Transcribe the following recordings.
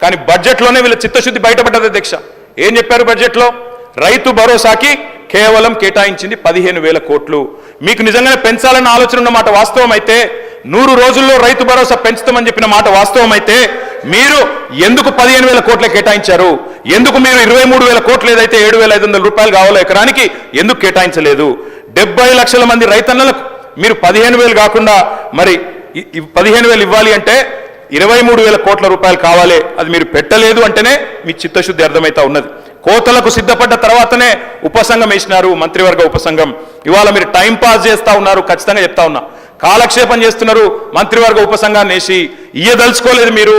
కానీ బడ్జెట్లోనే వీళ్ళ చిత్తశుద్ధి బయటపడ్డది అధ్యక్ష. ఏం చెప్పారు బడ్జెట్లో? రైతు భరోసాకి కేవలం కేటాయించింది 15,000 కోట్లు. మీకు నిజంగానే పెంచాలన్న ఆలోచన ఉన్న మాట వాస్తవం అయితే, 100 రోజుల్లో రైతు భరోసా పెంచుతామని చెప్పిన మాట వాస్తవం అయితే, మీరు ఎందుకు 15,000 కోట్లే కేటాయించారు? ఎందుకు మీరు 23,000 కోట్లు ఏదైతే 7,500 రూపాయలు కావాలో ఎకరానికి ఎందుకు కేటాయించలేదు? 70 లక్షల మంది రైతన్నలకు మీరు 15,000 కాకుండా మరి 15,000 ఇవ్వాలి అంటే 23,000 కోట్ల రూపాయలు కావాలి. అది మీరు పెట్టలేదు అంటేనే మీ చిత్తశుద్ధి అర్థమైతా ఉన్నది. కోతలకు సిద్ధపడ్డ తర్వాతనే ఉపసంఘం వేసినారు, మంత్రివర్గ ఉపసంఘం. ఇవాళ మీరు టైం పాస్ చేస్తా ఉన్నారు, ఖచ్చితంగా చెప్తా ఉన్నా. కాలక్షేపం చేస్తున్నారు, మంత్రివర్గ ఉపసంఘాన్ని వేసి ఇయ్యదలుచుకోలేదు. మీరు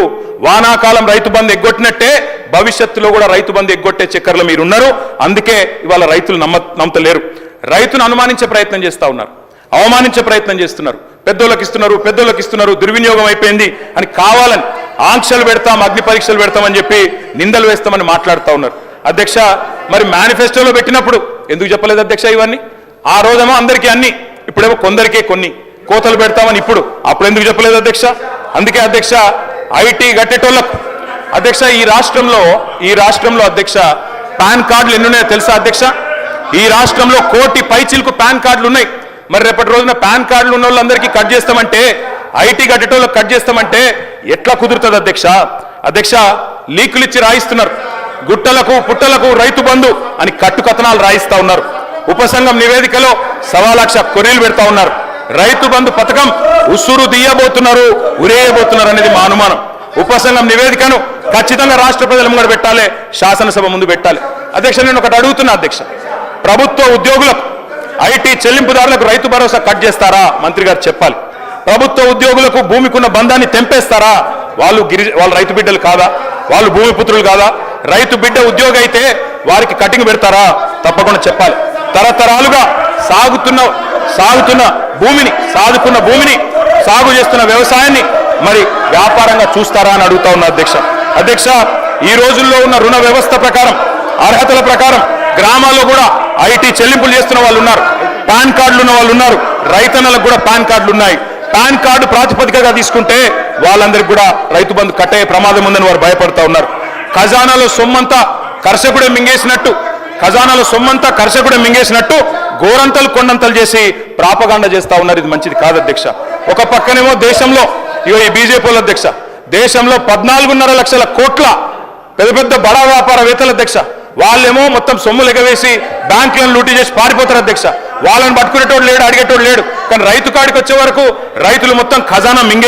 వానాకాలం రైతు బంధు ఎగ్గొట్టినట్టే భవిష్యత్తులో కూడా రైతు బంధు ఎగ్గొట్టే చక్కర్లు మీరు ఉన్నారు. అందుకే ఇవాళ రైతులు నమ్మతలేరు. రైతును అనుమానించే ప్రయత్నం చేస్తా ఉన్నారు, అవమానించే ప్రయత్నం చేస్తున్నారు. పెద్దోళ్ళకి ఇస్తున్నారు, దుర్వినియోగం అయిపోయింది అని కావాలని ఆంక్షలు పెడతాం, అగ్ని పరీక్షలు పెడతామని చెప్పి నిందలు వేస్తామని మాట్లాడుతూ ఉన్నారు. అధ్యక్ష, మరి మేనిఫెస్టోలో పెట్టినప్పుడు ఎందుకు చెప్పలేదు అధ్యక్ష ఇవన్నీ? ఆ రోజేమో అందరికీ అన్ని, ఇప్పుడేమో కొందరికే కొన్ని కోతలు పెడతామని అప్పుడు ఎందుకు చెప్పలేదు అధ్యక్ష? అందుకే అధ్యక్ష, ఐటీ గట్టేటోళ్లకు అధ్యక్ష ఈ రాష్ట్రంలో అధ్యక్ష పాన్ కార్డులు ఎన్ని ఉన్నాయో తెలుసా అధ్యక్ష? ఈ రాష్ట్రంలో 1 కోటి పైచిలకు పాన్ కార్డులు ఉన్నాయి. మరి రేపటి రోజున పాన్ కార్డులు ఉన్న వాళ్ళందరికీ కట్ చేస్తామంటే, ఐటీ గట్టేటోళ్ళకి కట్ చేస్తామంటే ఎట్లా కుదురుతుంది అధ్యక్ష? అధ్యక్ష, లీకులు ఇచ్చి రాయిస్తున్నారు. గుట్టలకు పుట్టలకు రైతు బంధు అని కట్టుకథనాలు రాయిస్తా ఉన్నారు. ఉపసంఘం నివేదికలో 1,00,000 కొరీలు పెడతా ఉన్నారు. రైతు బంధు పథకం ఉసురు తీయబోతున్నారు, ఉరేయబోతున్నారు అనేది మా అనుమానం. ఉపసంఘం నివేదికను ఖచ్చితంగా రాష్ట్ర ప్రజల ముందు పెట్టాలి, శాసనసభ ముందు పెట్టాలి. అధ్యక్ష, నేను ఒకటి అడుగుతున్నా అధ్యక్ష, ప్రభుత్వ ఉద్యోగులకు ఐటీ చెల్లింపుదారులకు రైతు భరోసా కట్ చేస్తారా? మంత్రి గారు చెప్పాలి. ప్రభుత్వ ఉద్యోగులకు భూమికున్న బంధాన్ని తెంపేస్తారా? వాళ్ళు రైతు బిడ్డలు కాదా? వాళ్ళు భూమిపుత్రులు కాదా? రైతు బిడ్డ ఉద్యోగి అయితే వారికి కటింగ్ పెడతారా? తప్పకుండా చెప్పాలి. తరతరాలుగా సాగుతున్న భూమిని సాగు చేస్తున్న వ్యవసాయాన్ని మరి వ్యాపారంగా చూస్తారా అని అడుగుతా ఉన్నా అధ్యక్ష. ఈ రోజుల్లో ఉన్న రుణ వ్యవస్థ ప్రకారం, అర్హతల ప్రకారం గ్రామాల్లో కూడా ఐటీ చెల్లింపులు చేస్తున్న వాళ్ళు ఉన్నారు, పాన్ కార్డులు ఉన్న వాళ్ళు ఉన్నారు. రైతన్నలకు కూడా పాన్ కార్డులు ఉన్నాయి. పాన్ కార్డు ప్రాతిపదికగా తీసుకుంటే వాళ్ళందరికీ కూడా రైతు బంధు కట్టే ప్రమాదం ఉందని వారు భయపడతా ఉన్నారు. ఖజానాలో సొమ్మంతా కర్షకుడే మింగేసినట్టు గోరంతలు కొండంతలు చేసి ప్రాపగాండా చేస్తా ఉన్నారు. ఇది మంచిది కాదు అధ్యక్ష. ఒక పక్కనేమో దేశంలో ఈ బీజేపీ అధ్యక్ష, దేశంలో 14.5 లక్షల కోట్ల పెద్ద బడా వ్యాపారవేత్తల అధ్యక్ష, వాళ్ళేమో మొత్తం సొమ్ములు ఎగవేసి బ్యాంకులను లూటీ చేసి పారిపోతారు అధ్యక్ష. వాళ్ళని పట్టుకునేటోడు లేడు, అడిగేటోడు లేడు. కానీ రైతు కాడికి వచ్చే వరకు రైతులు మొత్తం ఖజానా మింగేసి